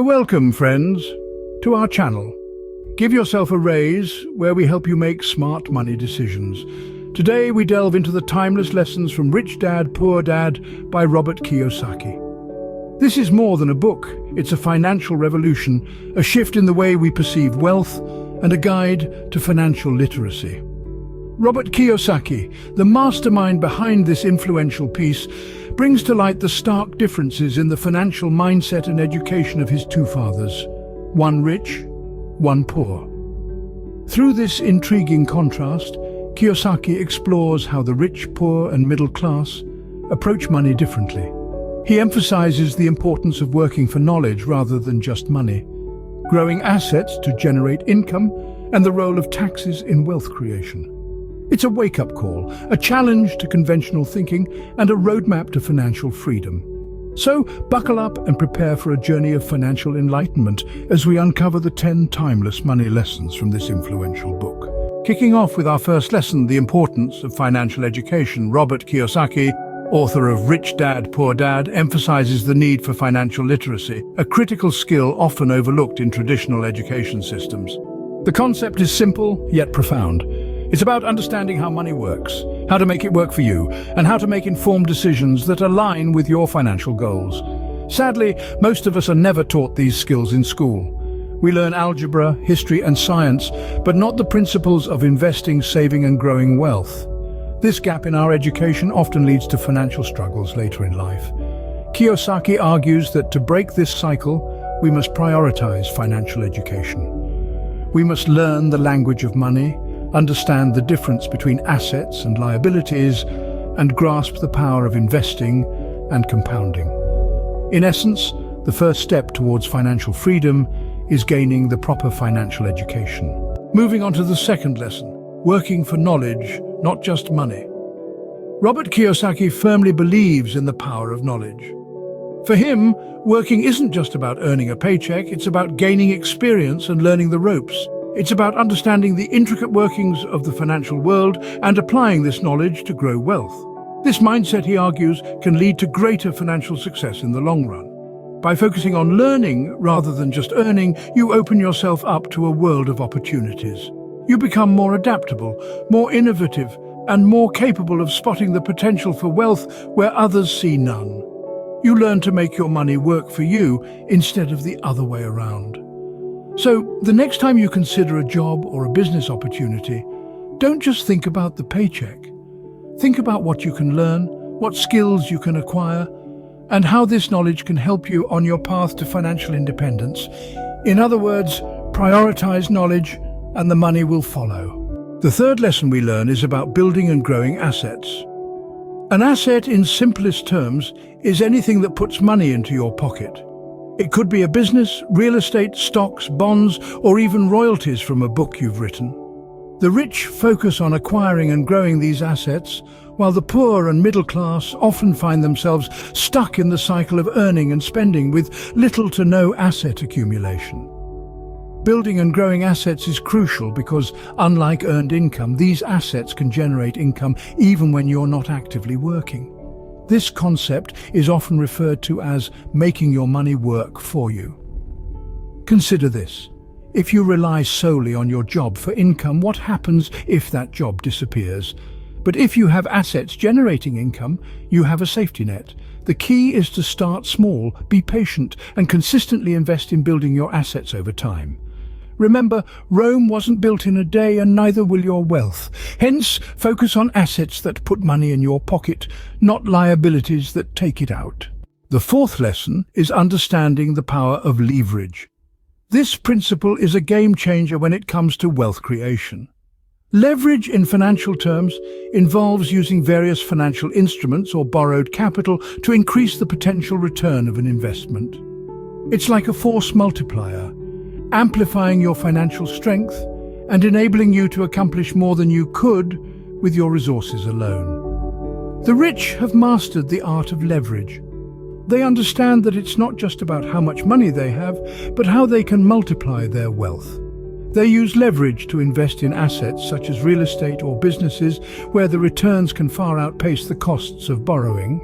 Welcome, friends, to our channel. Give yourself a raise, where we help you make smart money decisions. Today we delve into the timeless lessons from Rich Dad, Poor Dad by Robert Kiyosaki. This is more than a book. It's a financial revolution, a shift in the way we perceive wealth, and a guide to financial literacy. Robert Kiyosaki, the mastermind behind this influential piece, brings to light the stark differences in the financial mindset and education of his two fathers, one rich, one poor. Through this intriguing contrast, Kiyosaki explores how the rich, poor, and middle class approach money differently. He emphasizes the importance of working for knowledge rather than just money, growing assets to generate income, and the role of taxes in wealth creation. It's a wake-up call, a challenge to conventional thinking, and a roadmap to financial freedom. So, buckle up and prepare for a journey of financial enlightenment as we uncover the 10 timeless money lessons from this influential book. Kicking off with our first lesson, the importance of financial education, Robert Kiyosaki, author of Rich Dad, Poor Dad, emphasizes the need for financial literacy, a critical skill often overlooked in traditional education systems. The concept is simple, yet profound. It's about understanding how money works, how to make it work for you, and how to make informed decisions that align with your financial goals. Sadly, most of us are never taught these skills in school. We learn algebra, history, and science, but not the principles of investing, saving, and growing wealth. This gap in our education often leads to financial struggles later in life. Kiyosaki argues that to break this cycle, we must prioritize financial education. We must learn the language of money, understand the difference between assets and liabilities, and grasp the power of investing and compounding. In essence, the first step towards financial freedom is gaining the proper financial education. Moving on to the second lesson, working for knowledge, not just money. Robert Kiyosaki firmly believes in the power of knowledge. For him, working isn't just about earning a paycheck, it's about gaining experience and learning the ropes. It's about understanding the intricate workings of the financial world and applying this knowledge to grow wealth. This mindset, he argues, can lead to greater financial success in the long run. By focusing on learning rather than just earning, you open yourself up to a world of opportunities. You become more adaptable, more innovative, and more capable of spotting the potential for wealth where others see none. You learn to make your money work for you instead of the other way around. So, the next time you consider a job or a business opportunity, don't just think about the paycheck. Think about what you can learn, what skills you can acquire, and how this knowledge can help you on your path to financial independence. In other words, prioritize knowledge and the money will follow. The third lesson we learn is about building and growing assets. An asset, in simplest terms, is anything that puts money into your pocket. It could be a business, real estate, stocks, bonds, or even royalties from a book you've written. The rich focus on acquiring and growing these assets, while the poor and middle class often find themselves stuck in the cycle of earning and spending with little to no asset accumulation. Building and growing assets is crucial because, unlike earned income, these assets can generate income even when you're not actively working. This concept is often referred to as making your money work for you. Consider this. If you rely solely on your job for income, what happens if that job disappears? But if you have assets generating income, you have a safety net. The key is to start small, be patient, and consistently invest in building your assets over time. Remember, Rome wasn't built in a day, and neither will your wealth. Hence, focus on assets that put money in your pocket, not liabilities that take it out. The fourth lesson is understanding the power of leverage. This principle is a game changer when it comes to wealth creation. Leverage, in financial terms, involves using various financial instruments or borrowed capital to increase the potential return of an investment. It's like a force multiplier, amplifying your financial strength and enabling you to accomplish more than you could with your resources alone. The rich have mastered the art of leverage. They understand that it's not just about how much money they have, but how they can multiply their wealth. They use leverage to invest in assets such as real estate or businesses where the returns can far outpace the costs of borrowing.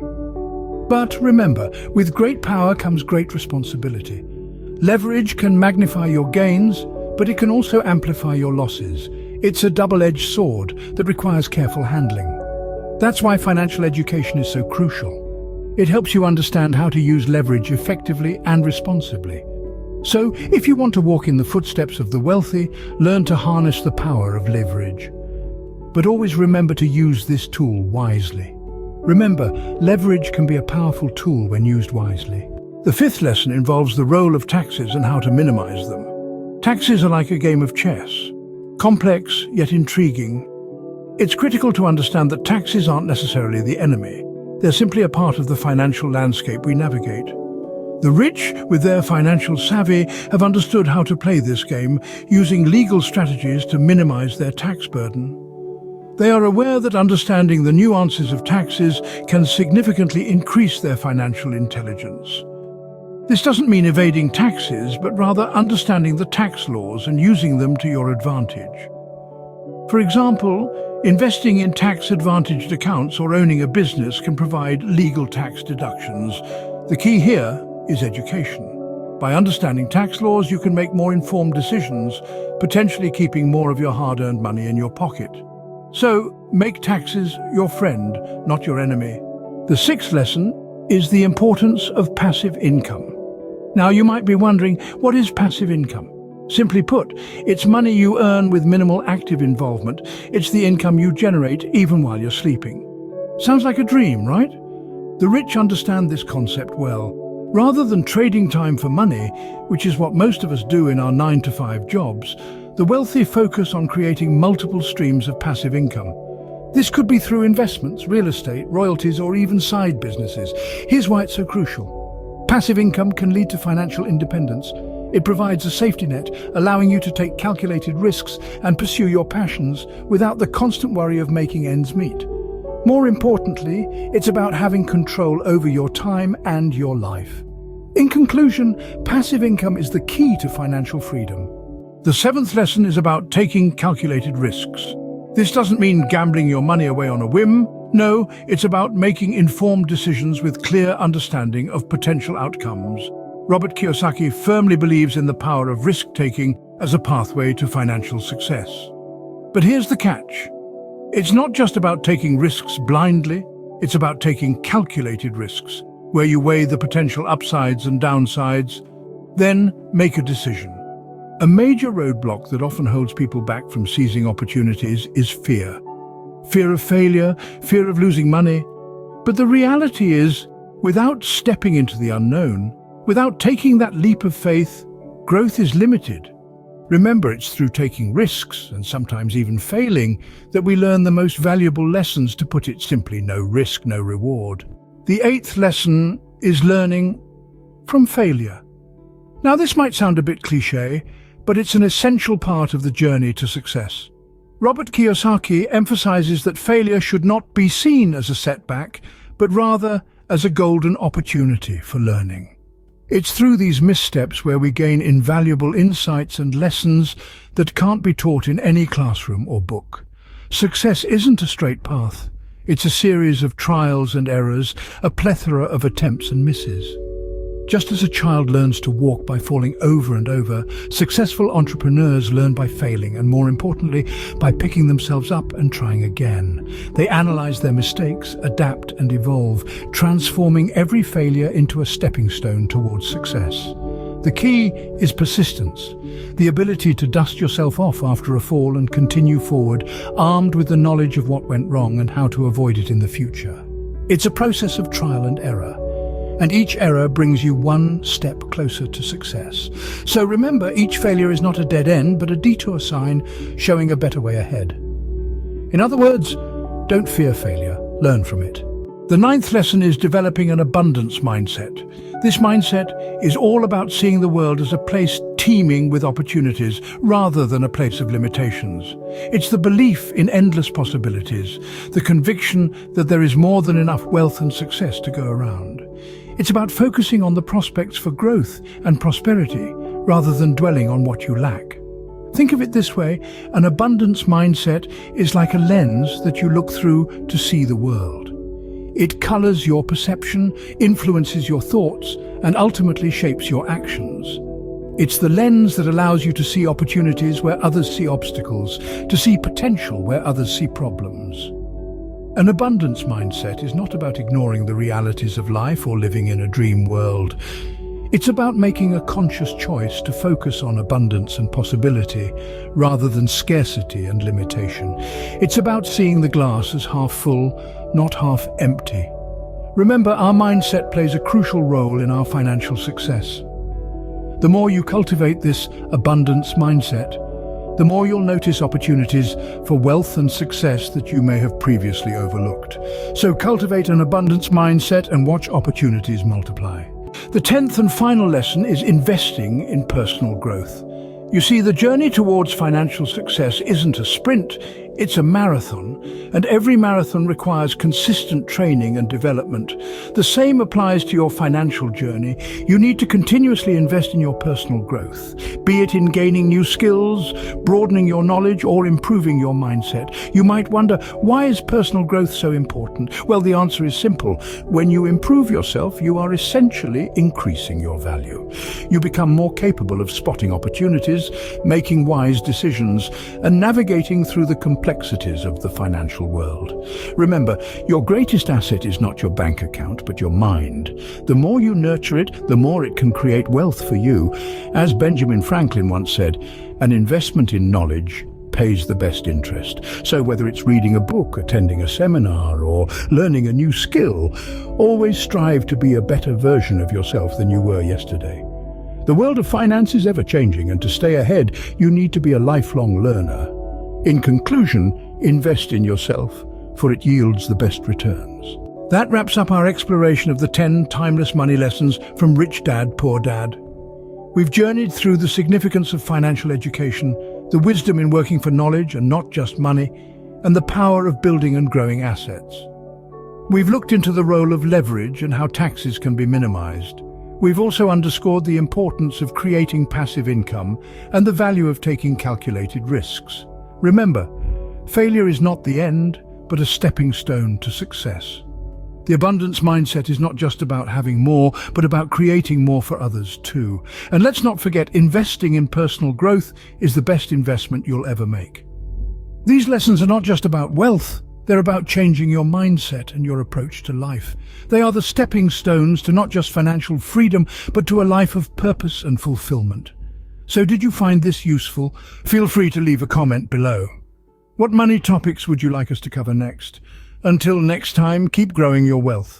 But remember, with great power comes great responsibility. Leverage can magnify your gains, but it can also amplify your losses. It's a double-edged sword that requires careful handling. That's why financial education is so crucial. It helps you understand how to use leverage effectively and responsibly. So, if you want to walk in the footsteps of the wealthy, learn to harness the power of leverage. But always remember to use this tool wisely. Remember, leverage can be a powerful tool when used wisely. The fifth lesson involves the role of taxes and how to minimize them. Taxes are like a game of chess, complex yet intriguing. It's critical to understand that taxes aren't necessarily the enemy. They're simply a part of the financial landscape we navigate. The rich, with their financial savvy, have understood how to play this game, using legal strategies to minimize their tax burden. They are aware that understanding the nuances of taxes can significantly increase their financial intelligence. This doesn't mean evading taxes, but rather understanding the tax laws and using them to your advantage. For example, investing in tax-advantaged accounts or owning a business can provide legal tax deductions. The key here is education. By understanding tax laws, you can make more informed decisions, potentially keeping more of your hard-earned money in your pocket. So, make taxes your friend, not your enemy. The sixth lesson is the importance of passive income. Now, you might be wondering, what is passive income? Simply put, it's money you earn with minimal active involvement. It's the income you generate even while you're sleeping. Sounds like a dream, right? The rich understand this concept well. Rather than trading time for money, which is what most of us do in our 9-to-5 jobs, the wealthy focus on creating multiple streams of passive income. This could be through investments, real estate, royalties, or even side businesses. Here's why it's so crucial. Passive income can lead to financial independence. It provides a safety net, allowing you to take calculated risks and pursue your passions without the constant worry of making ends meet. More importantly, it's about having control over your time and your life. In conclusion, passive income is the key to financial freedom. The seventh lesson is about taking calculated risks. This doesn't mean gambling your money away on a whim. No, it's about making informed decisions with clear understanding of potential outcomes. Robert Kiyosaki firmly believes in the power of risk-taking as a pathway to financial success. But here's the catch. It's not just about taking risks blindly, it's about taking calculated risks, where you weigh the potential upsides and downsides, then make a decision. A major roadblock that often holds people back from seizing opportunities is fear. Fear of failure, fear of losing money. But the reality is, without stepping into the unknown, without taking that leap of faith, growth is limited. Remember, it's through taking risks, and sometimes even failing, that we learn the most valuable lessons. To put it simply, no risk, no reward. The eighth lesson is learning from failure. Now, this might sound a bit cliché, but it's an essential part of the journey to success. Robert Kiyosaki emphasizes that failure should not be seen as a setback, but rather as a golden opportunity for learning. It's through these missteps where we gain invaluable insights and lessons that can't be taught in any classroom or book. Success isn't a straight path. It's a series of trials and errors, a plethora of attempts and misses. Just as a child learns to walk by falling over and over, successful entrepreneurs learn by failing and, more importantly, by picking themselves up and trying again. They analyze their mistakes, adapt and evolve, transforming every failure into a stepping stone towards success. The key is persistence, the ability to dust yourself off after a fall and continue forward, armed with the knowledge of what went wrong and how to avoid it in the future. It's a process of trial and error, and each error brings you one step closer to success. So remember, each failure is not a dead end, but a detour sign showing a better way ahead. In other words, don't fear failure, learn from it. The ninth lesson is developing an abundance mindset. This mindset is all about seeing the world as a place teeming with opportunities rather than a place of limitations. It's the belief in endless possibilities, the conviction that there is more than enough wealth and success to go around. It's about focusing on the prospects for growth and prosperity rather than dwelling on what you lack. Think of it this way, an abundance mindset is like a lens that you look through to see the world. It colors your perception, influences your thoughts, and ultimately shapes your actions. It's the lens that allows you to see opportunities where others see obstacles, to see potential where others see problems. An abundance mindset is not about ignoring the realities of life or living in a dream world. It's about making a conscious choice to focus on abundance and possibility, rather than scarcity and limitation. It's about seeing the glass as half full, not half empty. Remember, our mindset plays a crucial role in our financial success. The more you cultivate this abundance mindset, the more you'll notice opportunities for wealth and success that you may have previously overlooked. So cultivate an abundance mindset and watch opportunities multiply. The 10th and final lesson is investing in personal growth. You see, the journey towards financial success isn't a sprint, it's a marathon, and every marathon requires consistent training and development. The same applies to your financial journey. You need to continuously invest in your personal growth, be it in gaining new skills, broadening your knowledge, or improving your mindset. You might wonder, why is personal growth so important? Well, the answer is simple. When you improve yourself, you are essentially increasing your value. You become more capable of spotting opportunities, making wise decisions, and navigating through the complexities of the financial world. Remember, your greatest asset is not your bank account, but your mind. The more you nurture it, the more it can create wealth for you. As Benjamin Franklin once said, an investment in knowledge pays the best interest. So whether it's reading a book, attending a seminar, or learning a new skill, always strive to be a better version of yourself than you were yesterday. The world of finance is ever-changing, and to stay ahead, you need to be a lifelong learner. In conclusion, invest in yourself, for it yields the best returns. That wraps up our exploration of the 10 timeless money lessons from Rich Dad, Poor Dad. We've journeyed through the significance of financial education, the wisdom in working for knowledge and not just money, and the power of building and growing assets. We've looked into the role of leverage and how taxes can be minimized. We've also underscored the importance of creating passive income and the value of taking calculated risks. Remember, failure is not the end, but a stepping stone to success. The abundance mindset is not just about having more, but about creating more for others too. And let's not forget, investing in personal growth is the best investment you'll ever make. These lessons are not just about wealth, they're about changing your mindset and your approach to life. They are the stepping stones to not just financial freedom, but to a life of purpose and fulfillment. So did you find this useful? Feel free to leave a comment below. What money topics would you like us to cover next? Until next time, keep growing your wealth.